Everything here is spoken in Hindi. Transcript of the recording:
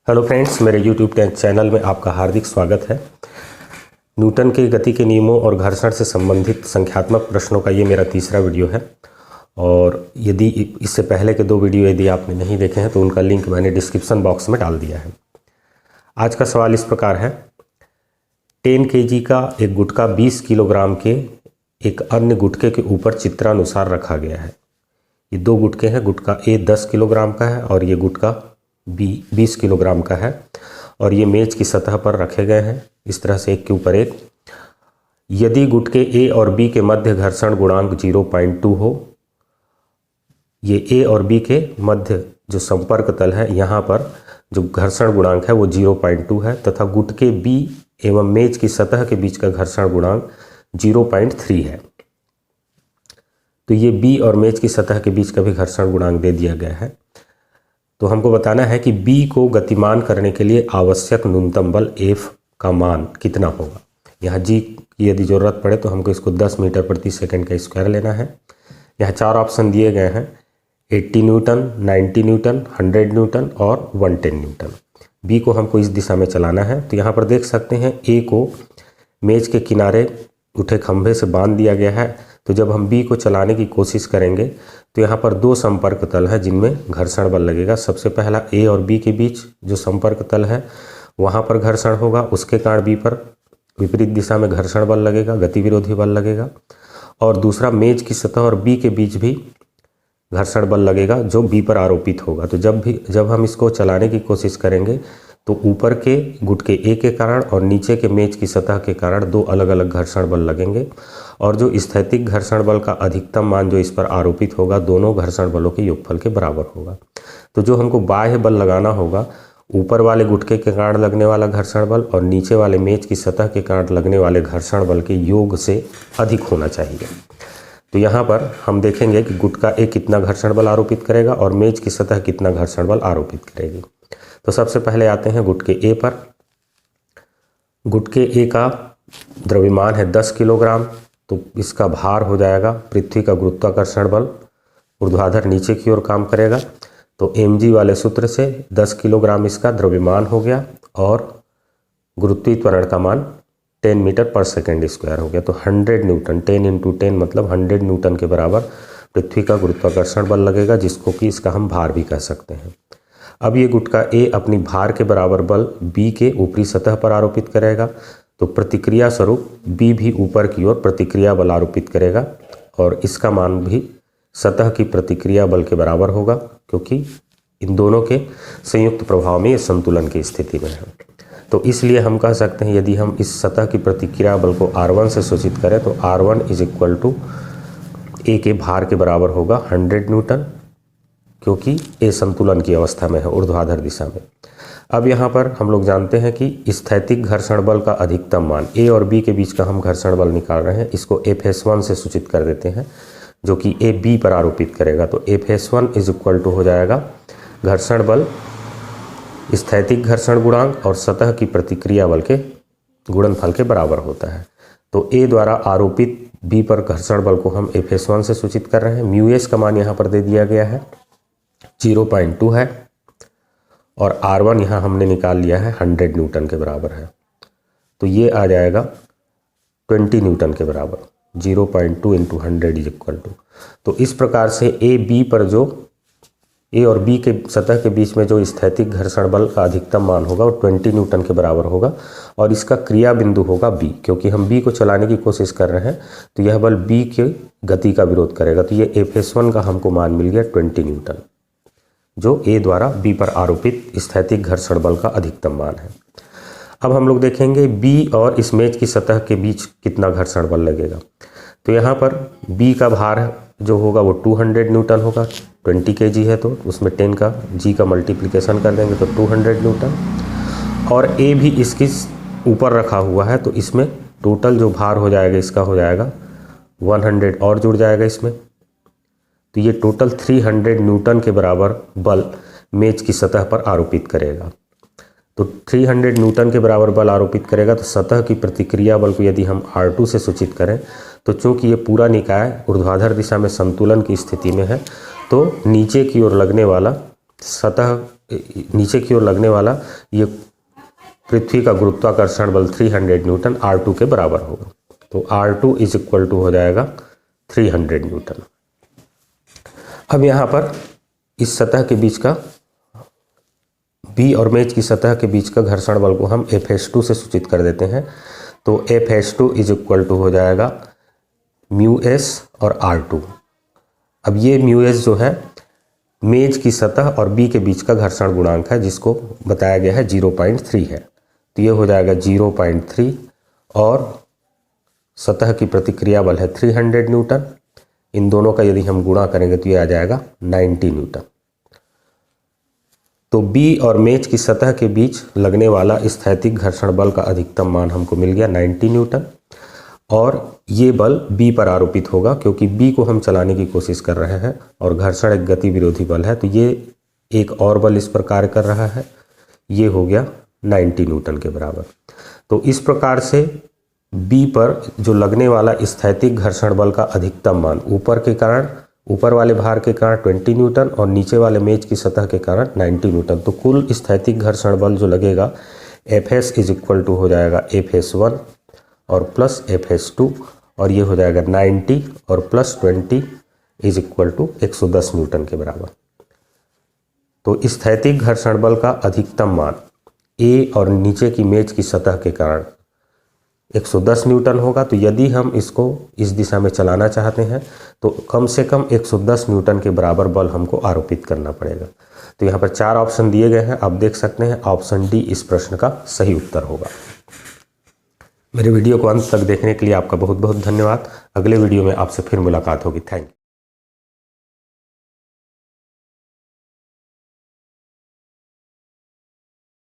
हेलो फ्रेंड्स, मेरे यूट्यूब चैनल में आपका हार्दिक स्वागत है। न्यूटन के गति के नियमों और घर्षण से संबंधित संख्यात्मक प्रश्नों का ये मेरा तीसरा वीडियो है। और यदि इससे पहले के दो वीडियो यदि आपने नहीं देखे हैं तो उनका लिंक मैंने डिस्क्रिप्शन बॉक्स में डाल दिया है। आज का सवाल इस प्रकार है, 10 kg का एक गुटका 20 किलोग्राम के एक अन्य गुटके के ऊपर चित्रानुसार रखा गया है। ये दो गुटके हैं, गुटका ए 10 किलोग्राम का है और ये गुटका बी 20 किलोग्राम का है और ये मेज की सतह पर रखे गए हैं इस तरह से, एक के ऊपर एक। यदि गुटके ए और बी के मध्य घर्षण गुणांक 0.2 हो, ये ए और बी के मध्य जो संपर्क तल है यहाँ पर जो घर्षण गुणांक है वो 0.2 है, तथा गुटके बी एवं मेज की सतह के बीच का घर्षण गुणांक 0.3 है। तो ये बी और मेज की सतह के बीच का भी घर्षण गुणांक दे दिया गया है। तो हमको बताना है कि बी को गतिमान करने के लिए आवश्यक न्यूनतम बल F का मान कितना होगा। यहाँ जी की यदि ज़रूरत पड़े तो हमको इसको 10 मीटर प्रति सेकंड का स्क्वायर लेना है। यहाँ चार ऑप्शन दिए गए हैं, 80 न्यूटन, 90 न्यूटन, 100 न्यूटन और 110 न्यूटन। बी को हमको इस दिशा में चलाना है। तो यहाँ पर देख सकते हैं ए को मेज के किनारे उठे खंभे से बांध दिया गया है। तो जब हम बी को चलाने की कोशिश करेंगे तो यहाँ पर दो संपर्क तल है जिनमें घर्षण बल लगेगा। सबसे पहला ए और बी के बीच जो संपर्क तल है वहाँ पर घर्षण होगा, उसके कारण बी पर विपरीत दिशा में घर्षण बल लगेगा, गति विरोधी बल लगेगा। और दूसरा मेज की सतह और बी के बीच भी घर्षण बल लगेगा जो बी पर आरोपित होगा। तो जब हम इसको चलाने की कोशिश करेंगे तो ऊपर के गुटके ए के कारण और नीचे के मेज की सतह के कारण दो अलग अलग घर्षण बल लगेंगे और जो स्थैतिक घर्षण बल का अधिकतम मान जो इस पर आरोपित होगा दोनों घर्षण बलों के योगफल के बराबर होगा। तो जो हमको बाह्य बल लगाना होगा, ऊपर वाले गुटके के कारण लगने वाला घर्षण बल और नीचे वाले मेज की सतह के कारण लगने वाले घर्षण बल के योग से अधिक होना चाहिए। तो यहाँ पर हम देखेंगे कि गुटका ए कितना घर्षण बल आरोपित करेगा और मेज की सतह कितना घर्षण बल आरोपित करेगी। तो सबसे पहले आते हैं गुटके ए पर। गुटके ए का द्रव्यमान है 10 किलोग्राम, तो इसका भार हो जाएगा पृथ्वी का गुरुत्वाकर्षण बल, ऊर्ध्वाधर नीचे की ओर काम करेगा। तो mg वाले सूत्र से 10 किलोग्राम इसका द्रव्यमान हो गया और गुरुत्वीय त्वरण का मान 10 मीटर पर सेकेंड स्क्वायर हो गया। तो 100 न्यूटन, 10 × 10 मतलब 100 न्यूटन के बराबर पृथ्वी का गुरुत्वाकर्षण बल लगेगा, जिसको कि इसका हम भार भी कह सकते हैं। अब ये गुटका ए अपनी भार के बराबर बल बी के ऊपरी सतह पर आरोपित करेगा। तो प्रतिक्रिया स्वरूप बी भी ऊपर की ओर प्रतिक्रिया बल आरोपित करेगा और इसका मान भी सतह की प्रतिक्रिया बल के बराबर होगा, क्योंकि इन दोनों के संयुक्त प्रभाव में ये संतुलन की स्थिति में है। तो इसलिए हम कह सकते हैं यदि हम इस सतह की प्रतिक्रिया बल को R1 से सूचित करें तो R1 = ए के भार के बराबर होगा 100 न्यूटन, क्योंकि ए संतुलन की अवस्था में है ऊर्ध्वाधर दिशा में। अब यहाँ पर हम लोग जानते हैं कि स्थैतिक घर्षण बल का अधिकतम मान ए और बी के बीच का हम घर्षण बल निकाल रहे हैं, इसको Fs1 से सूचित कर देते हैं जो कि ए बी पर आरोपित करेगा। तो Fs1 = हो जाएगा घर्षण बल स्थैतिक घर्षण गुणांक और सतह की प्रतिक्रिया बल के गुणनफल के बराबर होता है। तो ए द्वारा आरोपित बी पर घर्षण बल को हम Fs1 से सूचित कर रहे हैं। μs का मान यहाँ पर दे दिया गया है 0.2 है और R1 यहाँ हमने निकाल लिया है 100 न्यूटन के बराबर है। तो ये आ जाएगा 20 न्यूटन के बराबर, 0.2 × 100 = तो इस प्रकार से ए बी पर जो ए और बी के सतह के बीच में जो स्थैतिक घर्षण बल का अधिकतम मान होगा वो 20 न्यूटन के बराबर होगा और इसका क्रिया बिंदु होगा बी। क्योंकि हम बी को चलाने की कोशिश कर रहे हैं तो यह बल बी की गति का विरोध करेगा। तो ये Fs1 का हमको मान मिल गया 20 न्यूटन, जो ए द्वारा बी पर आरोपित स्थैतिक घर्षण बल का अधिकतम मान है। अब हम लोग देखेंगे बी और इस मेज की सतह के बीच कितना घर्षण बल लगेगा। तो यहाँ पर बी का भार जो होगा वो 200 न्यूटन होगा, 20 kg है तो उसमें 10 का जी का मल्टीप्लिकेशन कर देंगे तो 200 न्यूटन। और ए भी इसके ऊपर रखा हुआ है तो इसमें टोटल जो भार हो जाएगा इसका हो जाएगा 100 और जुड़ जाएगा इसमें। तो ये टोटल 300 न्यूटन के बराबर बल मेज की सतह पर आरोपित करेगा। तो 300 न्यूटन के बराबर बल आरोपित करेगा। तो सतह की प्रतिक्रिया बल को यदि हम R2 से सूचित करें तो चूंकि ये पूरा निकाय ऊर्ध्वाधर दिशा में संतुलन की स्थिति में है तो नीचे की ओर लगने वाला सतह नीचे की ओर लगने वाला ये पृथ्वी का गुरुत्वाकर्षण बल 300 न्यूटन R2 के बराबर होगा। तो R2 इज इक्वल टू हो जाएगा 300 न्यूटन। अब यहाँ पर इस सतह के बीच का बी और मेज की सतह के बीच का घर्षण बल को हम FS2 से सूचित कर देते हैं। तो FS2 इज इक्वल टू हो जाएगा μS और R2। अब ये μS जो है मेज की सतह और बी के बीच का घर्षण गुणांक है, जिसको बताया गया है 0.3 है। तो ये हो जाएगा 0.3 और सतह की प्रतिक्रिया बल है 300 न्यूटन। इन दोनों का यदि हम गुणा करेंगे तो ये आ जाएगा 90 न्यूटन। तो बी और मेज की सतह के बीच लगने वाला स्थैतिक घर्षण बल का अधिकतम मान हमको मिल गया 90 न्यूटन, और ये बल बी पर आरोपित होगा क्योंकि बी को हम चलाने की कोशिश कर रहे हैं और घर्षण एक गति विरोधी बल है। तो ये एक और बल इस पर कार्य कर रहा है, ये हो गया 90 न्यूटन के बराबर। तो इस प्रकार से बी पर जो लगने वाला स्थैतिक घर्षण बल का अधिकतम मान ऊपर वाले भार के कारण 20 न्यूटन और नीचे वाले मेज की सतह के कारण 90 न्यूटन। तो कुल स्थैतिक घर्षण बल जो लगेगा Fs इज इक्वल टू हो जाएगा Fs1 और प्लस Fs2, और ये हो जाएगा 90 और plus 20 is equal to 110 newton के बराबर। तो स्थैतिक घर्षण बल का अधिकतम मान ए और नीचे की मेज की सतह के कारण 110 न्यूटन होगा। तो यदि हम इसको इस दिशा में चलाना चाहते हैं तो कम से कम 110 न्यूटन के बराबर बल हमको आरोपित करना पड़ेगा। तो यहाँ पर 4 ऑप्शन दिए गए हैं, आप देख सकते हैं ऑप्शन डी इस प्रश्न का सही उत्तर होगा। मेरे वीडियो को अंत तक देखने के लिए आपका बहुत बहुत धन्यवाद। अगले वीडियो में आपसे फिर मुलाकात होगी। Thank you.